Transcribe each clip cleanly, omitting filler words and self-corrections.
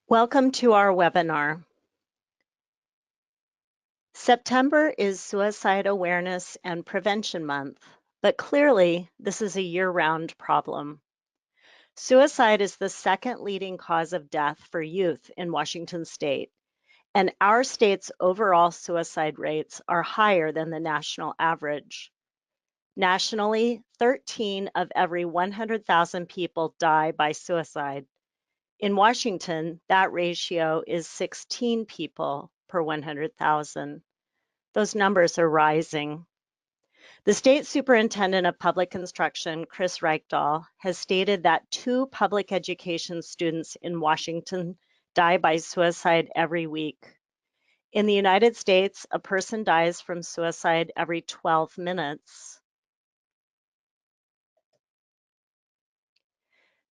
Welcome to our webinar. September is Suicide Awareness and Prevention Month, but clearly this is a year-round problem. Suicide is the second leading cause of death for youth in Washington state, and our state's overall suicide rates are higher than the national average. Nationally, 13 of every 100,000 people die by suicide. In Washington, that ratio is 16 people per 100,000. Those numbers are rising. The state superintendent of public instruction, Chris Reichdahl, has stated that 2 public education students in Washington die by suicide every week. In the United States, a person dies from suicide every 12 minutes.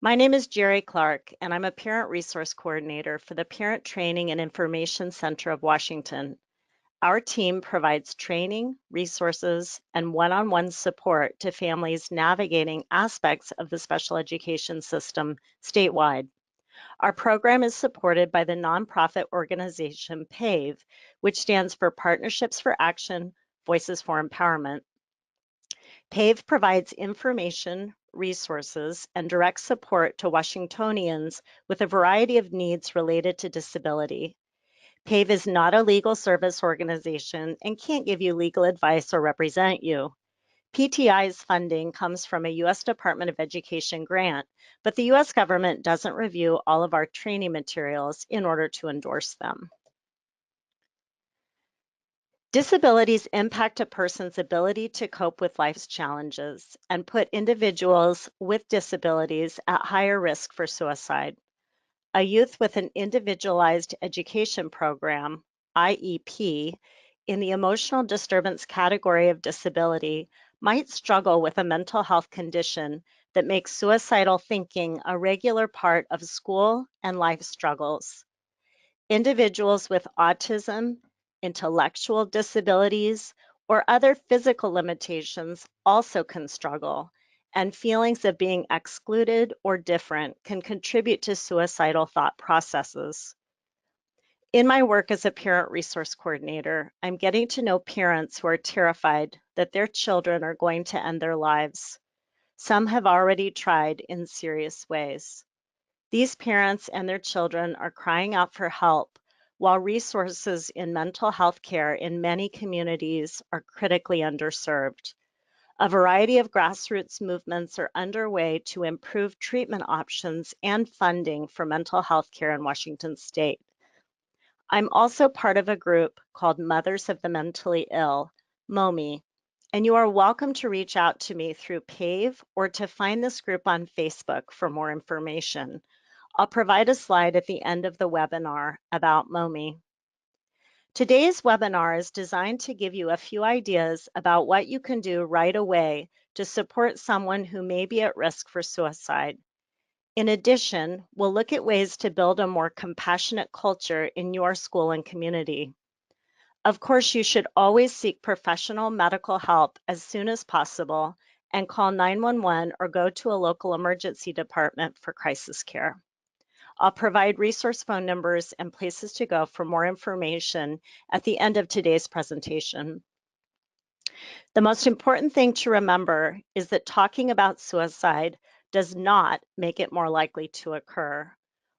My name is Jerry Clark, and I'm a Parent Resource Coordinator for the Parent Training and Information Center of Washington. Our team provides training, resources, and one-on-one support to families navigating aspects of the special education system statewide. Our program is supported by the nonprofit organization Pave, which stands for Partnerships for Action, Voices for Empowerment. Pave provides information, resources, and direct support to Washingtonians with a variety of needs related to disability. Pave is not a legal service organization and can't give you legal advice or represent you. PTI's funding comes from a U.S. Department of Education grant, but the U.S. government doesn't review all of our training materials in order to endorse them. Disabilities impact a person's ability to cope with life's challenges and put individuals with disabilities at higher risk for suicide. A youth with an Individualized Education Program, IEP, in the Emotional Disturbance category of disability might struggle with a mental health condition that makes suicidal thinking a regular part of school and life struggles. Individuals with autism, intellectual disabilities, or other physical limitations also can struggle, and feelings of being excluded or different can contribute to suicidal thought processes. In my work as a parent resource coordinator, I'm getting to know parents who are terrified that their children are going to end their lives. Some have already tried in serious ways. These parents and their children are crying out for help, while resources in mental health care in many communities are critically underserved. A variety of grassroots movements are underway to improve treatment options and funding for mental health care in Washington state. I'm also part of a group called Mothers of the Mentally Ill, MOMI, and you are welcome to reach out to me through Pave or to find this group on Facebook for more information. I'll provide a slide at the end of the webinar about MOMI. Today's webinar is designed to give you a few ideas about what you can do right away to support someone who may be at risk for suicide. In addition, we'll look at ways to build a more compassionate culture in your school and community. Of course, you should always seek professional medical help as soon as possible and call 911 or go to a local emergency department for crisis care. I'll provide resource phone numbers and places to go for more information at the end of today's presentation. The most important thing to remember is that talking about suicide does not make it more likely to occur.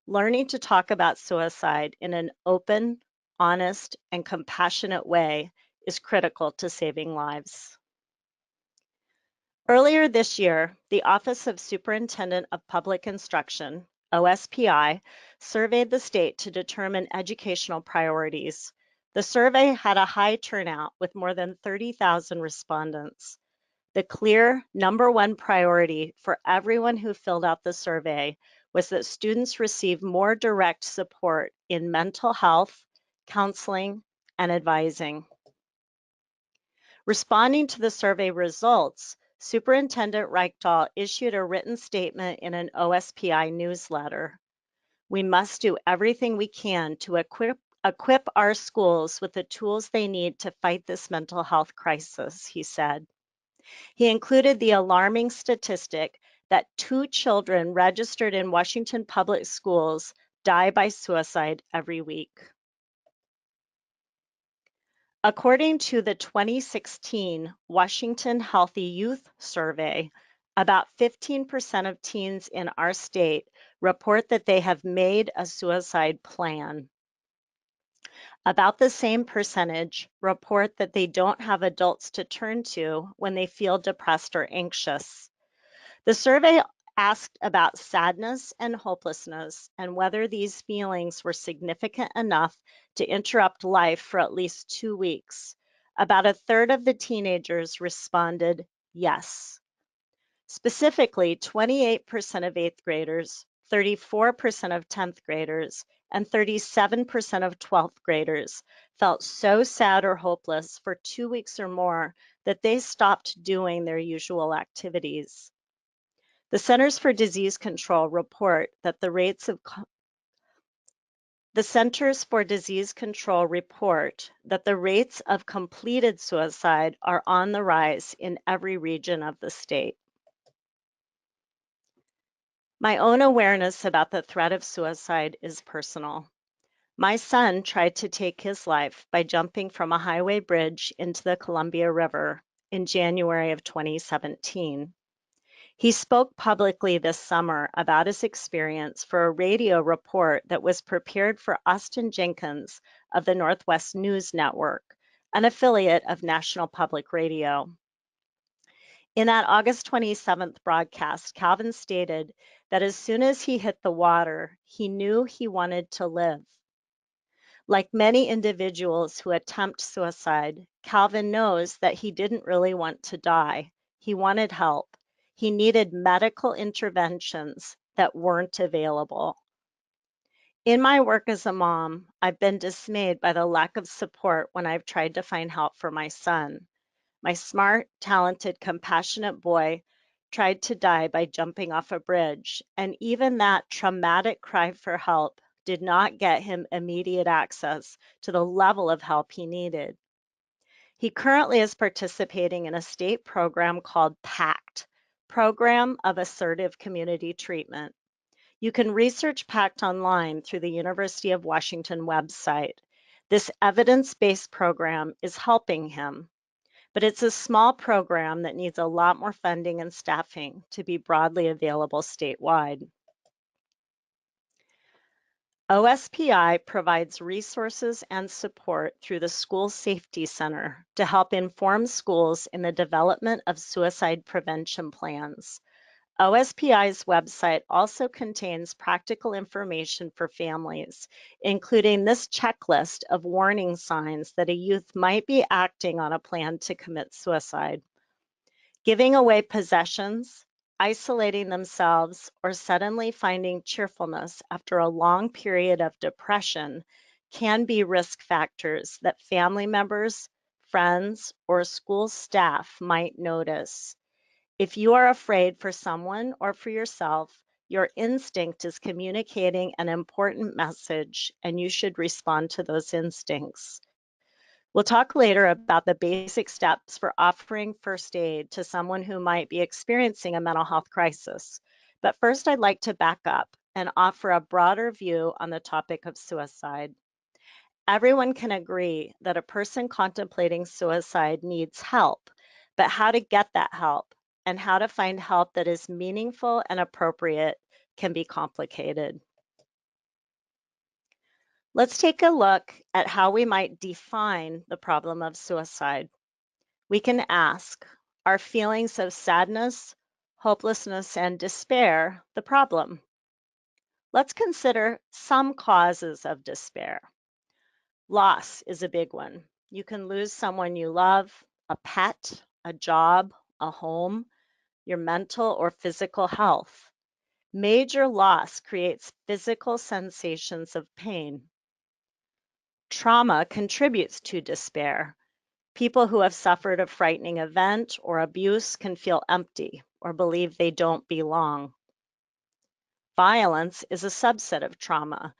Learning to talk about suicide in an open, honest, and compassionate way is critical to saving lives. Earlier this year, the Office of Superintendent of Public Instruction, OSPI, surveyed the state to determine educational priorities. The survey had a high turnout with more than 30,000 respondents. The clear #1 priority for everyone who filled out the survey was that students receive more direct support in mental health, counseling, and advising. Responding to the survey results, Superintendent Reichdahl issued a written statement in an OSPI newsletter. We must do everything we can to equip our schools with the tools they need to fight this mental health crisis, he said. He included the alarming statistic that 2 children registered in Washington public schools die by suicide every week. According to the 2016 Washington Healthy Youth Survey, about 15% of teens in our state report that they have made a suicide plan. About the same percentage report that they don't have adults to turn to when they feel depressed or anxious. The survey asked about sadness and hopelessness and whether these feelings were significant enough to interrupt life for at least 2 weeks. About a third of the teenagers responded yes. Specifically, 28% of 8th graders, 34% of 10th graders, and 37% of 12th graders felt so sad or hopeless for 2 weeks or more that they stopped doing their usual activities. The Centers for Disease Control report that the rates of completed suicide are on the rise in every region of the state. My own awareness about the threat of suicide is personal. My son tried to take his life by jumping from a highway bridge into the Columbia River in January of 2017. He spoke publicly this summer about his experience for a radio report that was prepared for Austin Jenkins of the Northwest News Network, an affiliate of National Public Radio. In that August 27th broadcast, Calvin stated that as soon as he hit the water, he knew he wanted to live. Like many individuals who attempt suicide, Calvin knows that he didn't really want to die. He wanted help. He needed medical interventions that weren't available. In my work as a mom, I've been dismayed by the lack of support when I've tried to find help for my son. My smart, talented, compassionate boy tried to die by jumping off a bridge, and even that traumatic cry for help did not get him immediate access to the level of help he needed. He currently is participating in a state program called PACT, Program of Assertive Community Treatment. You can research PACT online through the University of Washington website. This evidence-based program is helping him, but it's a small program that needs a lot more funding and staffing to be broadly available statewide. OSPI provides resources and support through the School Safety Center to help inform schools in the development of suicide prevention plans. OSPI's website also contains practical information for families, including this checklist of warning signs that a youth might be acting on a plan to commit suicide. Giving away possessions, isolating themselves, or suddenly finding cheerfulness after a long period of depression can be risk factors that family members, friends, or school staff might notice. If you are afraid for someone or for yourself, your instinct is communicating an important message, and you should respond to those instincts. We'll talk later about the basic steps for offering first aid to someone who might be experiencing a mental health crisis. But first, I'd like to back up and offer a broader view on the topic of suicide. Everyone can agree that a person contemplating suicide needs help, but how to get that help and how to find help that is meaningful and appropriate can be complicated. Let's take a look at how we might define the problem of suicide. We can ask, are feelings of sadness, hopelessness, and despair the problem? Let's consider some causes of despair. Loss is a big one. You can lose someone you love, a pet, a job, a home, your mental or physical health. Major loss creates physical sensations of pain. Trauma contributes to despair. People who have suffered a frightening event or abuse can feel empty or believe they don't belong. Violence is a subset of trauma.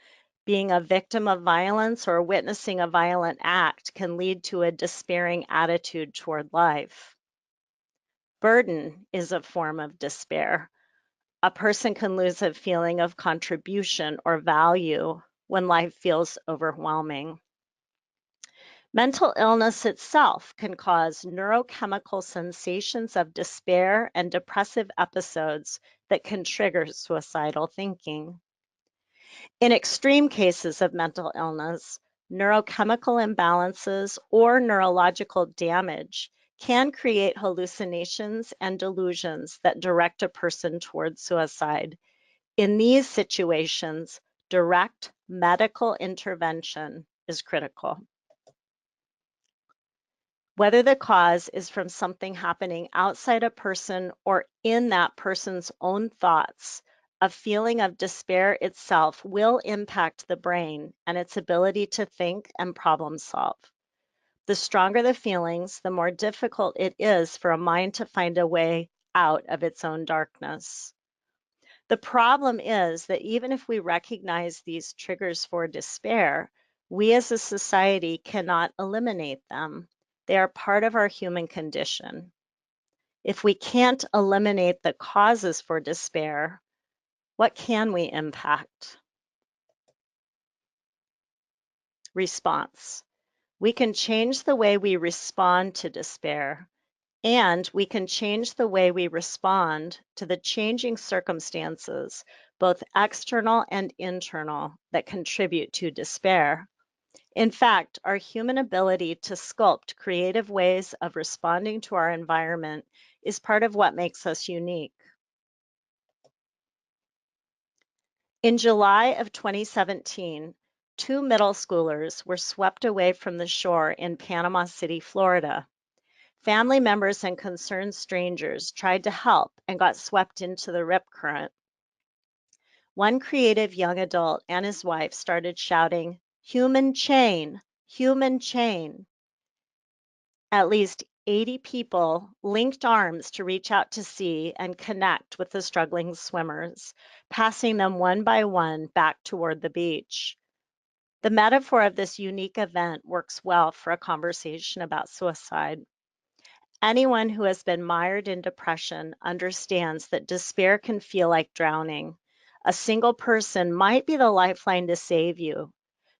Being a victim of violence or witnessing a violent act can lead to a despairing attitude toward life. Burden is a form of despair. A person can lose a feeling of contribution or value when life feels overwhelming. Mental illness itself can cause neurochemical sensations of despair and depressive episodes that can trigger suicidal thinking. In extreme cases of mental illness, neurochemical imbalances or neurological damage can create hallucinations and delusions that direct a person towards suicide. In these situations, direct medical intervention is critical. Whether the cause is from something happening outside a person or in that person's own thoughts, a feeling of despair itself will impact the brain and its ability to think and problem solve. The stronger the feelings, the more difficult it is for a mind to find a way out of its own darkness. The problem is that even if we recognize these triggers for despair, we as a society cannot eliminate them. They are part of our human condition. If we can't eliminate the causes for despair, what can we impact? Response. We can change the way we respond to despair, and we can change the way we respond to the changing circumstances, both external and internal, that contribute to despair. In fact, our human ability to sculpt creative ways of responding to our environment is part of what makes us unique. In July of 2017, two middle schoolers were swept away from the shore in Panama City, Florida. Family members and concerned strangers tried to help and got swept into the rip current. One creative young adult and his wife started shouting, "Human chain, human chain." At least 80 people linked arms to reach out to sea and connect with the struggling swimmers, passing them one by one back toward the beach. The metaphor of this unique event works well for a conversation about suicide. Anyone who has been mired in depression understands that despair can feel like drowning. A single person might be the lifeline to save you,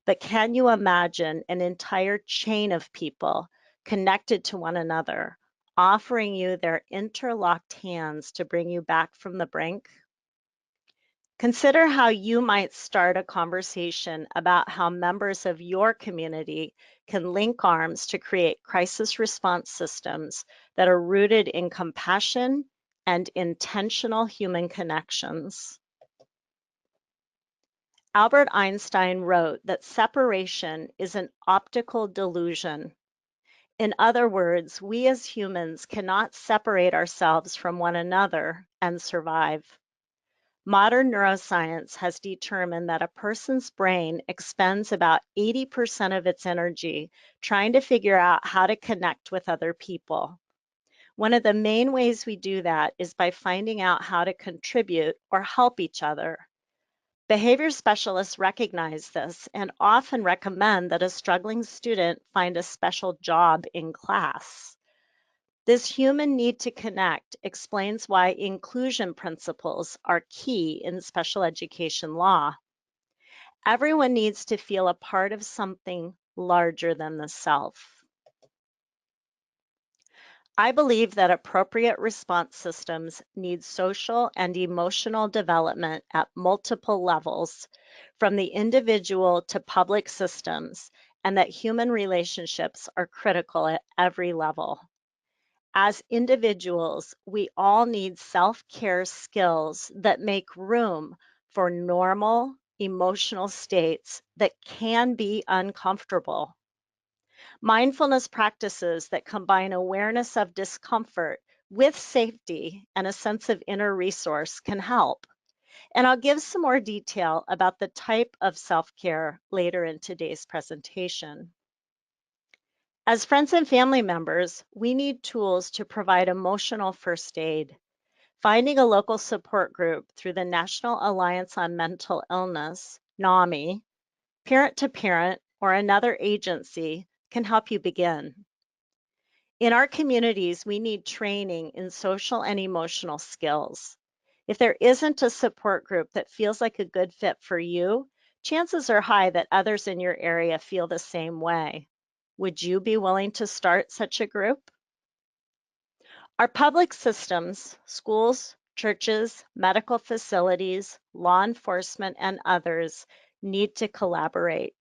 but can you imagine an entire chain of people connected to one another, offering you their interlocked hands to bring you back from the brink? Consider how you might start a conversation about how members of your community can link arms to create crisis response systems that are rooted in compassion and intentional human connections. Albert Einstein wrote that separation is an optical delusion. In other words, we as humans cannot separate ourselves from one another and survive. Modern neuroscience has determined that a person's brain expends about 80% of its energy trying to figure out how to connect with other people. One of the main ways we do that is by finding out how to contribute or help each other. Behavior specialists recognize this and often recommend that a struggling student find a special job in class. This human need to connect explains why inclusion principles are key in special education law. Everyone needs to feel a part of something larger than the self. I believe that appropriate response systems need social and emotional development at multiple levels, from the individual to public systems, and that human relationships are critical at every level. As individuals, we all need self-care skills that make room for normal emotional states that can be uncomfortable. Mindfulness practices that combine awareness of discomfort with safety and a sense of inner resource can help. And I'll give some more detail about the type of self-care later in today's presentation. As friends and family members, we need tools to provide emotional first aid. Finding a local support group through the National Alliance on Mental Illness, NAMI, parent to parent, or another agency can help you begin. In our communities, we need training in social and emotional skills. If there isn't a support group that feels like a good fit for you, chances are high that others in your area feel the same way. Would you be willing to start such a group? Our public systems, schools, churches, medical facilities, law enforcement, and others need to collaborate.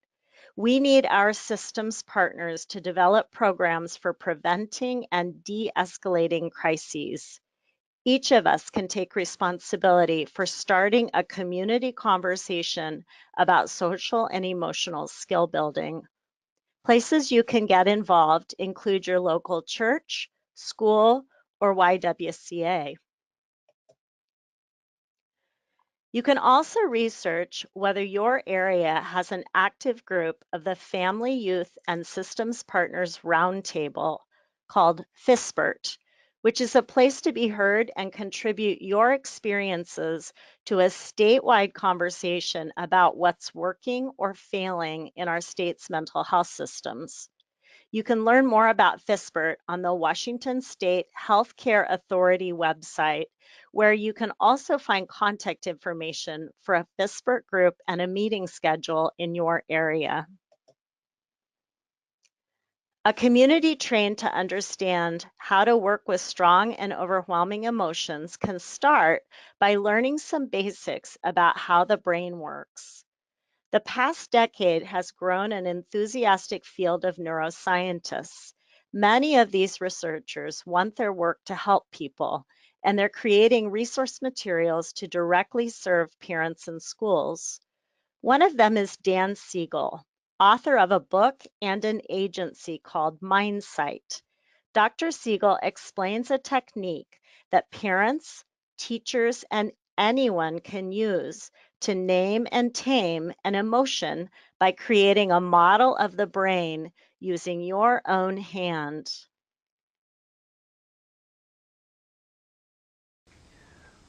We need our systems partners to develop programs for preventing and de-escalating crises. Each of us can take responsibility for starting a community conversation about social and emotional skill building. Places you can get involved include your local church, school, or YWCA. You can also research whether your area has an active group of the Family, Youth, and Systems Partners Roundtable called FISPERT, which is a place to be heard and contribute your experiences to a statewide conversation about what's working or failing in our state's mental health systems. You can learn more about FISPERT on the Washington State Healthcare Authority website, where you can also find contact information for a FISPERT group and a meeting schedule in your area. A community trained to understand how to work with strong and overwhelming emotions can start by learning some basics about how the brain works. The past decade has grown an enthusiastic field of neuroscientists. Many of these researchers want their work to help people, and they're creating resource materials to directly serve parents and schools. One of them is Dan Siegel, author of a book and an agency called Mindsight. Dr. Siegel explains a technique that parents, teachers, and anyone can use to name and tame an emotion by creating a model of the brain using your own hand.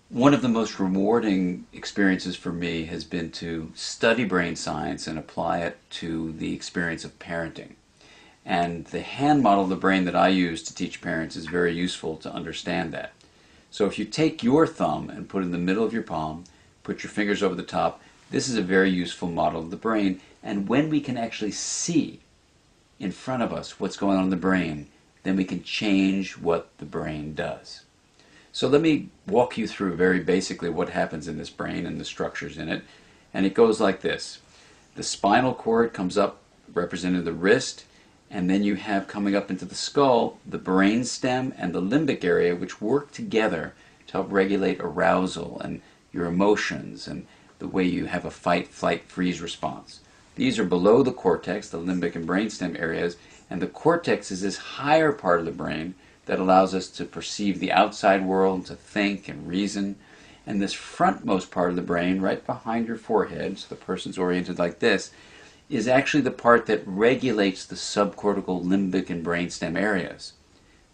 One of the most rewarding experiences for me has been to study brain science and apply it to the experience of parenting. And the hand model of the brain that I use to teach parents is very useful to understand that. So if you take your thumb and put it in the middle of your palm, put your fingers over the top, this is a very useful model of the brain. And when we can actually see in front of us what's going on in the brain, then we can change what the brain does. So let me walk you through very basically what happens in this brain and the structures in it. And it goes like this. The spinal cord comes up representing the wrist, and then you have coming up into the skull the brain stem and the limbic area, which work together to help regulate arousal and your emotions and the way you have a fight, flight, freeze response. These are below the cortex, the limbic and brainstem areas, and the cortex is this higher part of the brain that allows us to perceive the outside world, to think and reason. And this frontmost part of the brain, right behind your forehead, so the person's oriented like this, is actually the part that regulates the subcortical, limbic, and brainstem areas.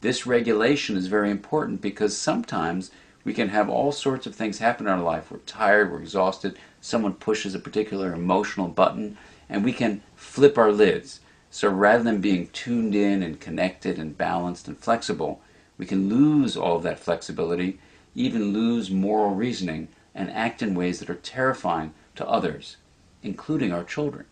This regulation is very important because sometimes we can have all sorts of things happen in our life. We're tired, we're exhausted, someone pushes a particular emotional button, and we can flip our lids. So rather than being tuned in and connected and balanced and flexible, we can lose all of that flexibility, even lose moral reasoning, and act in ways that are terrifying to others, including our children.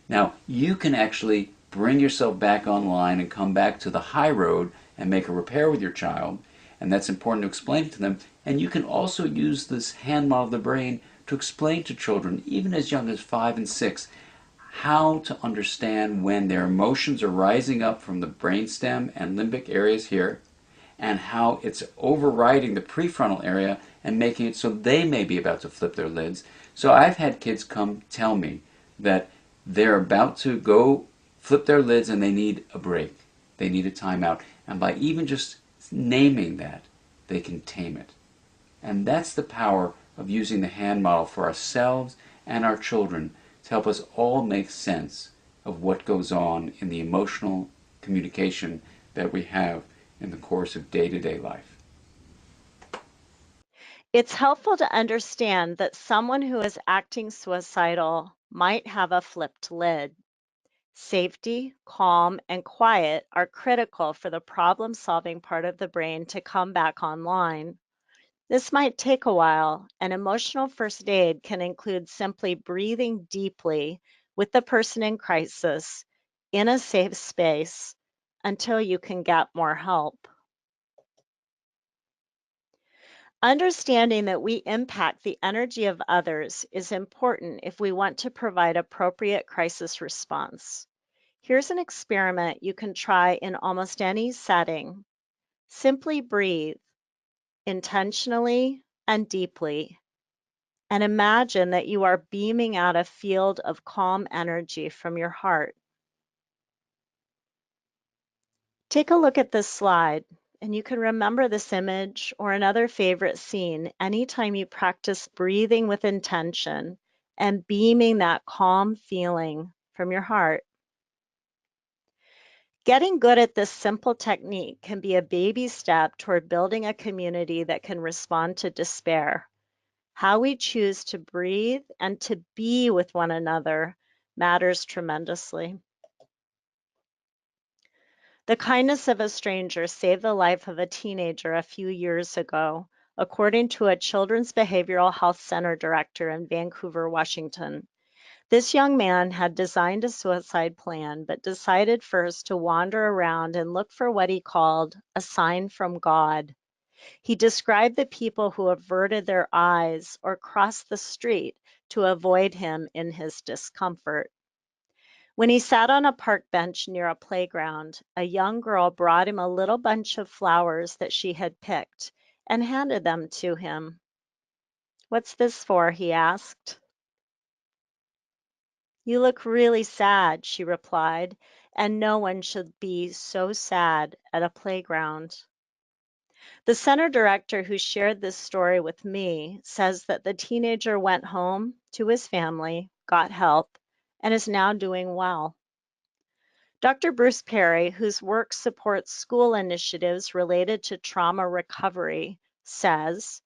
Now, you can actually bring yourself back online and come back to the high road and make a repair with your child, and that's important to explain to them. And you can also use this hand model of the brain to explain to children, even as young as 5 and 6, how to understand when their emotions are rising up from the brainstem and limbic areas here, and how it's overriding the prefrontal area and making it so they may be about to flip their lids. So I've had kids come tell me that they're about to go flip their lids and they need a break. They need a timeout. And by even just naming that, they can tame it. And that's the power of using the hand model for ourselves and our children to help us all make sense of what goes on in the emotional communication that we have in the course of day-to-day life. It's helpful to understand that someone who is acting suicidal might have a flipped lid. Safety, calm, and quiet are critical for the problem-solving part of the brain to come back online. This might take a while, and emotional first aid can include simply breathing deeply with the person in crisis in a safe space until you can get more help. Understanding that we impact the energy of others is important if we want to provide appropriate crisis response. Here's an experiment you can try in almost any setting. Simply breathe intentionally and deeply, and imagine that you are beaming out a field of calm energy from your heart. Take a look at this slide, and you can remember this image or another favorite scene anytime you practice breathing with intention and beaming that calm feeling from your heart. Getting good at this simple technique can be a baby step toward building a community that can respond to despair. How we choose to breathe and to be with one another matters tremendously. The kindness of a stranger saved the life of a teenager a few years ago, according to a Children's Behavioral Health Center director in Vancouver, Washington. This young man had designed a suicide plan, but decided first to wander around and look for what he called a sign from God. He described the people who averted their eyes or crossed the street to avoid him in his discomfort. When he sat on a park bench near a playground, a young girl brought him a little bunch of flowers that she had picked and handed them to him. "What's this for?" he asked. "You look really sad," she replied, "and no one should be so sad at a playground." The center director who shared this story with me says that the teenager went home to his family, got help, and is now doing well. Dr. Bruce Perry, whose work supports school initiatives related to trauma recovery, says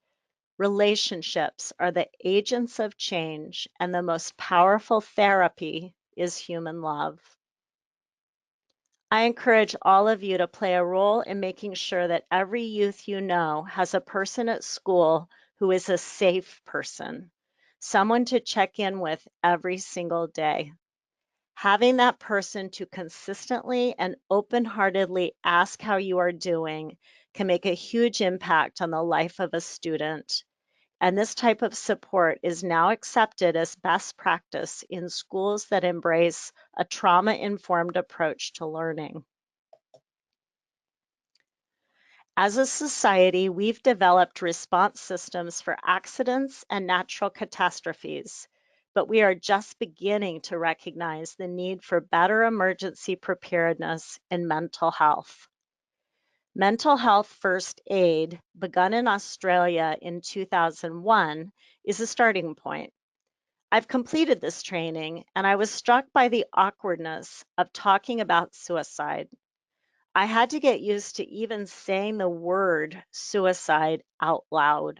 relationships are the agents of change, and the most powerful therapy is human love. I encourage all of you to play a role in making sure that every youth you know has a person at school who is a safe person, someone to check in with every single day. Having that person to consistently and open-heartedly ask how you are doing can make a huge impact on the life of a student. And this type of support is now accepted as best practice in schools that embrace a trauma-informed approach to learning. As a society, we've developed response systems for accidents and natural catastrophes, but we are just beginning to recognize the need for better emergency preparedness in mental health. Mental health first aid, begun in Australia in 2001, is a starting point. I've completed this training, and I was struck by the awkwardness of talking about suicide. I had to get used to even saying the word suicide out loud.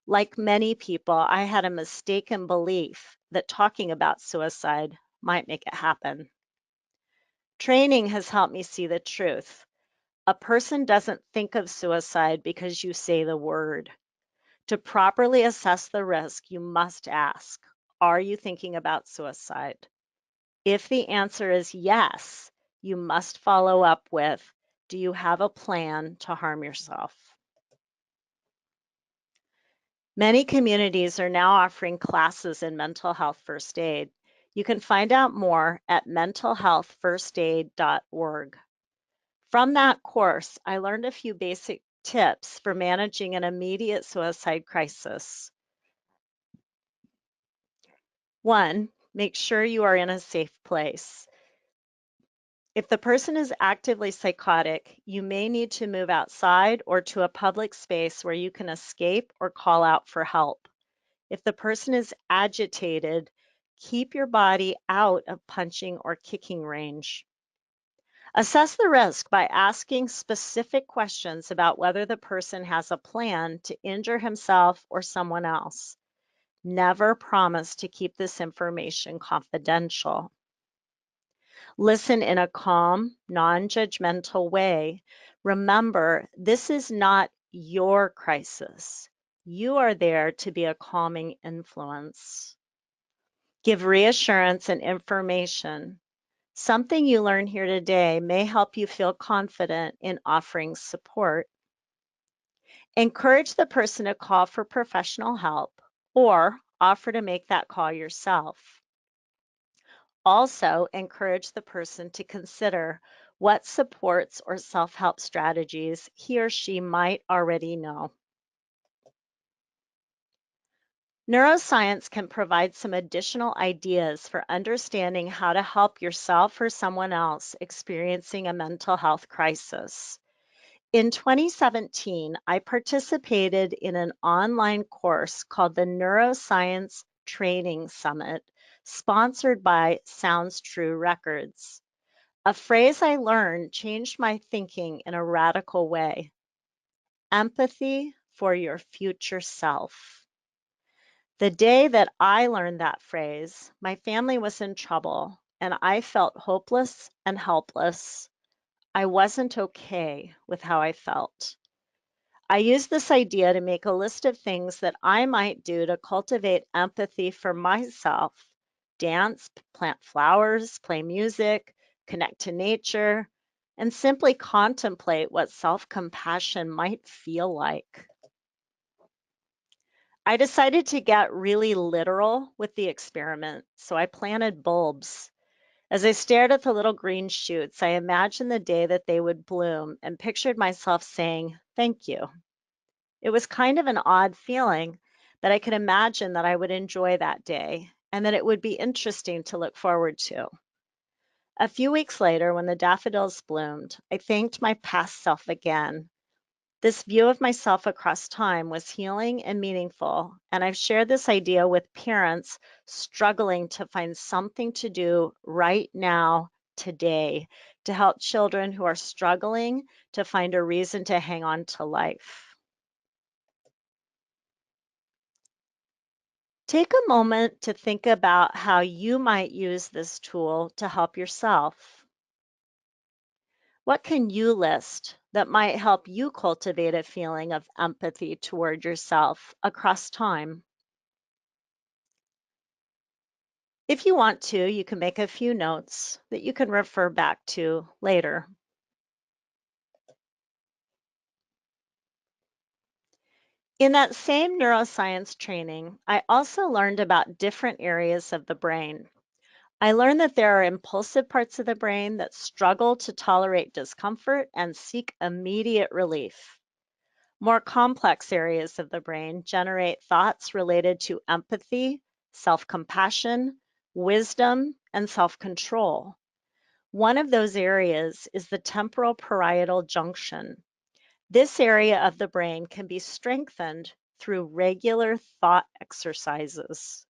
Like many people, I had a mistaken belief that talking about suicide might make it happen. Training has helped me see the truth. A person doesn't think of suicide because you say the word. To properly assess the risk, you must ask, are you thinking about suicide? If the answer is yes, you must follow up with, do you have a plan to harm yourself? Many communities are now offering classes in mental health first aid. You can find out more at mentalhealthfirstaid.org. From that course, I learned a few basic tips for managing an immediate suicide crisis. One, make sure you are in a safe place. If the person is actively psychotic, you may need to move outside or to a public space where you can escape or call out for help. If the person is agitated, keep your body out of punching or kicking range. Assess the risk by asking specific questions about whether the person has a plan to injure himself or someone else. Never promise to keep this information confidential. Listen in a calm, non-judgmental way. Remember, this is not your crisis. You are there to be a calming influence. Give reassurance and information. Something you learn here today may help you feel confident in offering support. Encourage the person to call for professional help or offer to make that call yourself. Also, encourage the person to consider what supports or self-help strategies he or she might already know. Neuroscience can provide some additional ideas for understanding how to help yourself or someone else experiencing a mental health crisis. In 2017, I participated in an online course called the Neuroscience Training Summit, sponsored by Sounds True Records. A phrase I learned changed my thinking in a radical way: empathy for your future self. The day that I learned that phrase, my family was in trouble and I felt hopeless and helpless. I wasn't okay with how I felt. I used this idea to make a list of things that I might do to cultivate empathy for myself: dance, plant flowers, play music, connect to nature, and simply contemplate what self compassion might feel like. I decided to get really literal with the experiment, so I planted bulbs. As I stared at the little green shoots, I imagined the day that they would bloom and pictured myself saying, "Thank you." It was kind of an odd feeling, but I could imagine that I would enjoy that day and that it would be interesting to look forward to. A few weeks later, when the daffodils bloomed, I thanked my past self again. This view of myself across time was healing and meaningful, and I've shared this idea with parents struggling to find something to do right now, today, to help children who are struggling to find a reason to hang on to life. Take a moment to think about how you might use this tool to help yourself. What can you list that might help you cultivate a feeling of empathy toward yourself across time? If you want to, you can make a few notes that you can refer back to later. In that same neuroscience training, I also learned about different areas of the brain. I learned that there are impulsive parts of the brain that struggle to tolerate discomfort and seek immediate relief. More complex areas of the brain generate thoughts related to empathy, self-compassion, wisdom, and self-control. One of those areas is the temporal parietal junction. This area of the brain can be strengthened through regular thought exercises.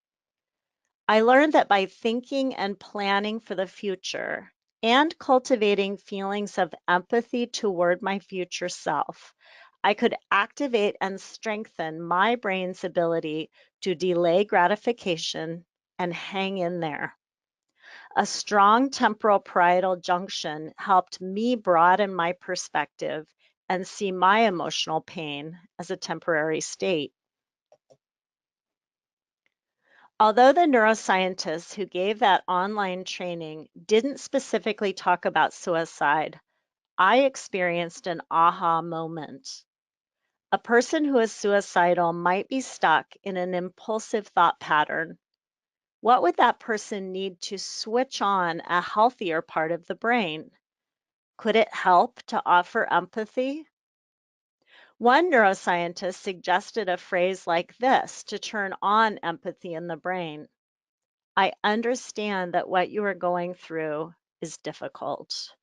I learned that by thinking and planning for the future and cultivating feelings of empathy toward my future self, I could activate and strengthen my brain's ability to delay gratification and hang in there. A strong temporal parietal junction helped me broaden my perspective and see my emotional pain as a temporary state. Although the neuroscientists who gave that online training didn't specifically talk about suicide, I experienced an aha moment. A person who is suicidal might be stuck in an impulsive thought pattern. What would that person need to switch on a healthier part of the brain? Could it help to offer empathy? One neuroscientist suggested a phrase like this to turn on empathy in the brain: "I understand that what you are going through is difficult."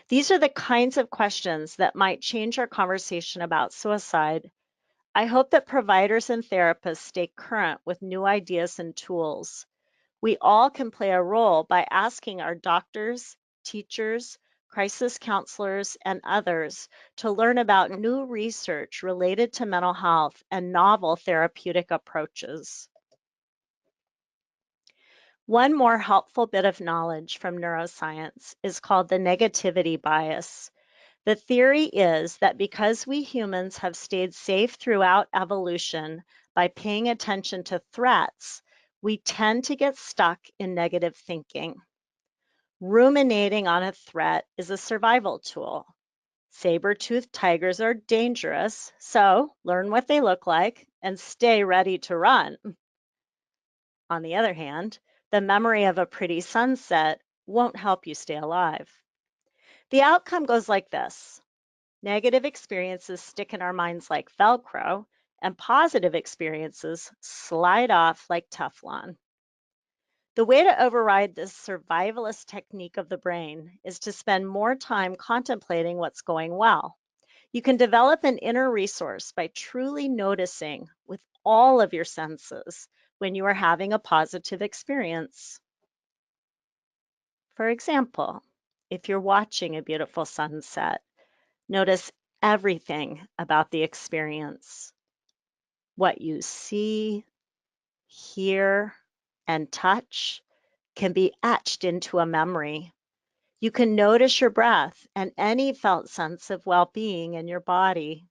These are the kinds of questions that might change our conversation about suicide. I hope that providers and therapists stay current with new ideas and tools. We all can play a role by asking our doctors, teachers, crisis counselors, and others to learn about new research related to mental health and novel therapeutic approaches. One more helpful bit of knowledge from neuroscience is called the negativity bias. The theory is that because we humans have stayed safe throughout evolution by paying attention to threats, we tend to get stuck in negative thinking. Ruminating on a threat is a survival tool. Saber-toothed tigers are dangerous, so learn what they look like and stay ready to run. On the other hand, the memory of a pretty sunset won't help you stay alive. The outcome goes like this. Negative experiences stick in our minds like Velcro, and positive experiences slide off like Teflon. The way to override this survivalist technique of the brain is to spend more time contemplating what's going well. You can develop an inner resource by truly noticing with all of your senses when you are having a positive experience. For example, if you're watching a beautiful sunset, notice everything about the experience. What you see, hear, and touch can be etched into a memory. You can notice your breath and any felt sense of well-being in your body.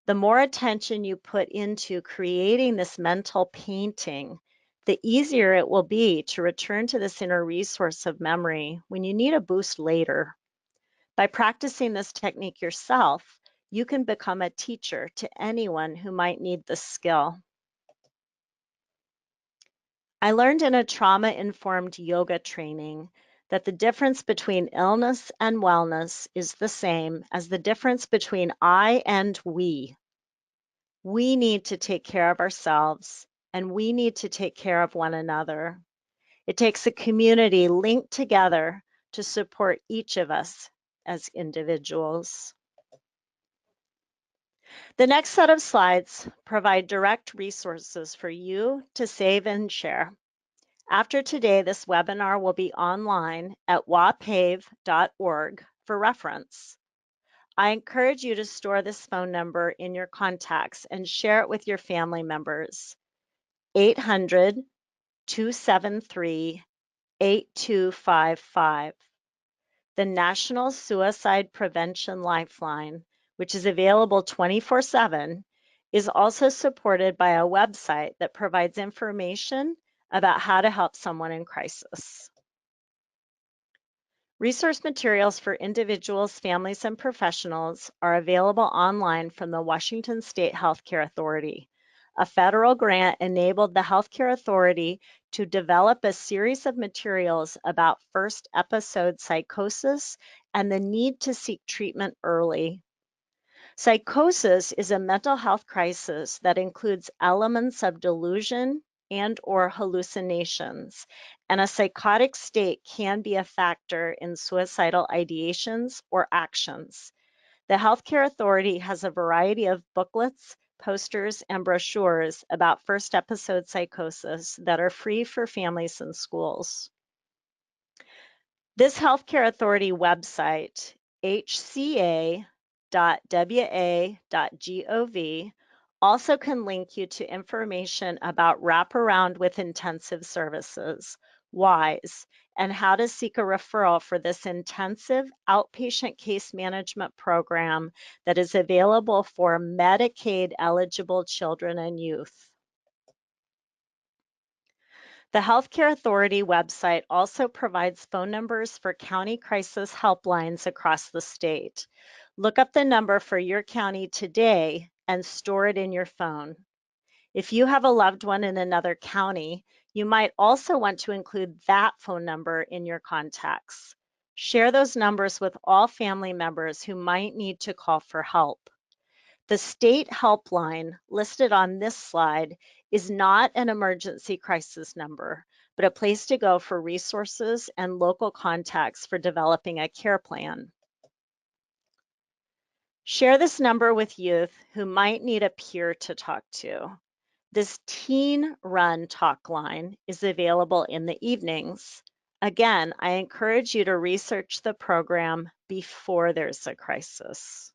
The more attention you put into creating this mental painting, the easier it will be to return to this inner resource of memory when you need a boost later. By practicing this technique yourself, you can become a teacher to anyone who might need this skill. I learned in a trauma-informed yoga training that the difference between illness and wellness is the same as the difference between I and we. We need to take care of ourselves, and we need to take care of one another. It takes a community linked together to support each of us as individuals. The next set of slides provide direct resources for you to save and share. After today, this webinar will be online at wapave.org for reference. I encourage you to store this phone number in your contacts and share it with your family members. 800-273-8255. The National Suicide Prevention Lifeline, which is available 24/7, is also supported by a website that provides information about how to help someone in crisis. Resource materials for individuals, families, and professionals are available online from the Washington State Healthcare Authority. A federal grant enabled the Healthcare Authority to develop a series of materials about first episode psychosis and the need to seek treatment early. Psychosis is a mental health crisis that includes elements of delusion and/or hallucinations, and a psychotic state can be a factor in suicidal ideations or actions. The Healthcare Authority has a variety of booklets, posters, and brochures about first episode psychosis that are free for families and schools. This Healthcare Authority website, hca.wa.gov, also can link you to information about wraparound with intensive services, WISE, and how to seek a referral for this intensive outpatient case management program that is available for Medicaid-eligible children and youth. The Healthcare Authority website also provides phone numbers for county crisis helplines across the state. Look up the number for your county today and store it in your phone. If you have a loved one in another county, you might also want to include that phone number in your contacts. Share those numbers with all family members who might need to call for help. The state helpline listed on this slide is not an emergency crisis number, but a place to go for resources and local contacts for developing a care plan. Share this number with youth who might need a peer to talk to. This teen run talk line is available in the evenings. Again, I encourage you to research the program before there's a crisis.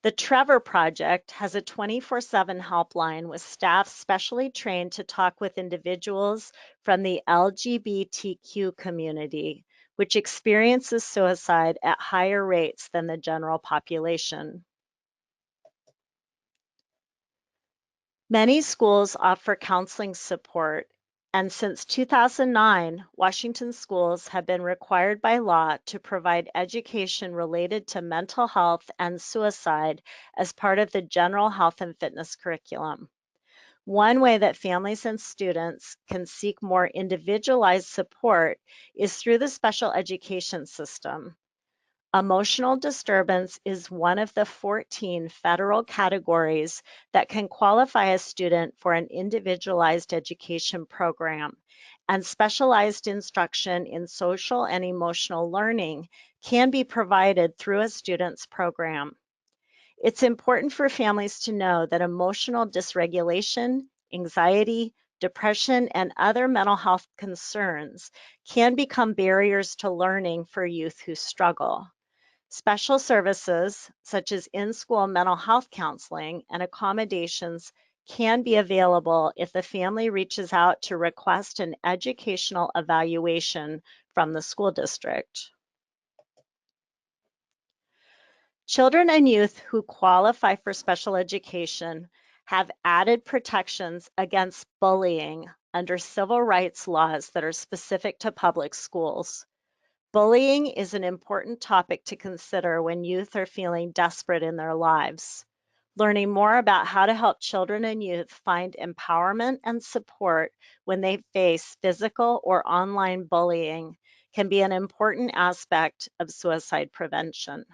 The Trevor Project has a 24/7 helpline with staff specially trained to talk with individuals from the LGBTQ community which experiences suicide at higher rates than the general population. Many schools offer counseling support, and since 2009, Washington schools have been required by law to provide education related to mental health and suicide as part of the general health and fitness curriculum. One way that families and students can seek more individualized support is through the special education system. Emotional disturbance is one of the 14 federal categories that can qualify a student for an individualized education program, and specialized instruction in social and emotional learning can be provided through a student's program. It's important for families to know that emotional dysregulation, anxiety, depression, and other mental health concerns can become barriers to learning for youth who struggle. Special services, such as in-school mental health counseling and accommodations, can be available if the family reaches out to request an educational evaluation from the school district. Children and youth who qualify for special education have added protections against bullying under civil rights laws that are specific to public schools. Bullying is an important topic to consider when youth are feeling desperate in their lives. Learning more about how to help children and youth find empowerment and support when they face physical or online bullying can be an important aspect of suicide prevention.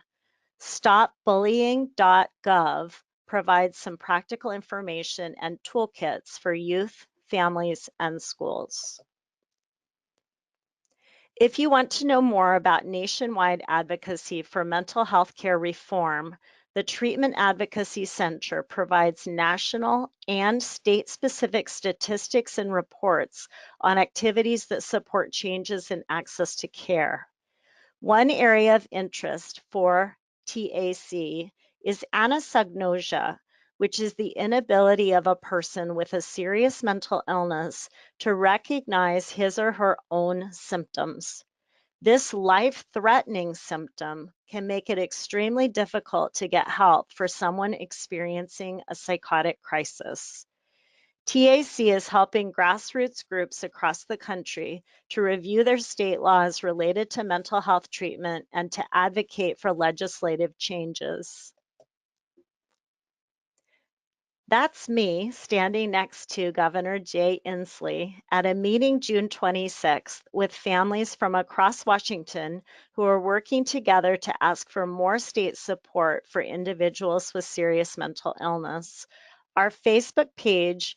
StopBullying.gov provides some practical information and toolkits for youth, families, and schools. If you want to know more about nationwide advocacy for mental health care reform, the Treatment Advocacy Center provides national and state-specific statistics and reports on activities that support changes in access to care. One area of interest for TAC is anosognosia, which is the inability of a person with a serious mental illness to recognize his or her own symptoms. This life-threatening symptom can make it extremely difficult to get help for someone experiencing a psychotic crisis. TAC is helping grassroots groups across the country to review their state laws related to mental health treatment and to advocate for legislative changes. That's me standing next to Governor Jay Inslee at a meeting June 26th with families from across Washington who are working together to ask for more state support for individuals with serious mental illness. Our Facebook page,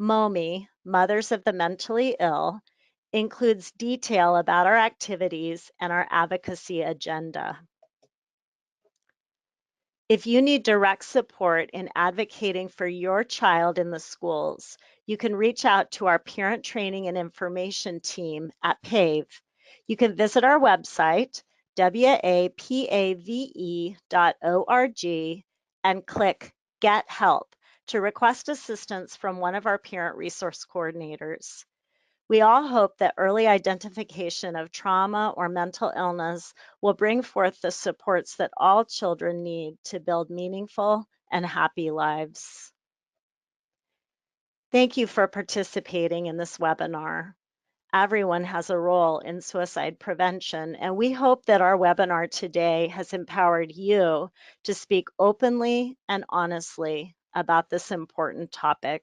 MOMI, Mothers of the Mentally Ill, includes detail about our activities and our advocacy agenda. If you need direct support in advocating for your child in the schools, you can reach out to our parent training and information team at Pave. You can visit our website, wapave.org, and click Get Help to request assistance from one of our parent resource coordinators. We all hope that early identification of trauma or mental illness will bring forth the supports that all children need to build meaningful and happy lives. Thank you for participating in this webinar. Everyone has a role in suicide prevention, and we hope that our webinar today has empowered you to speak openly and honestly about this important topic.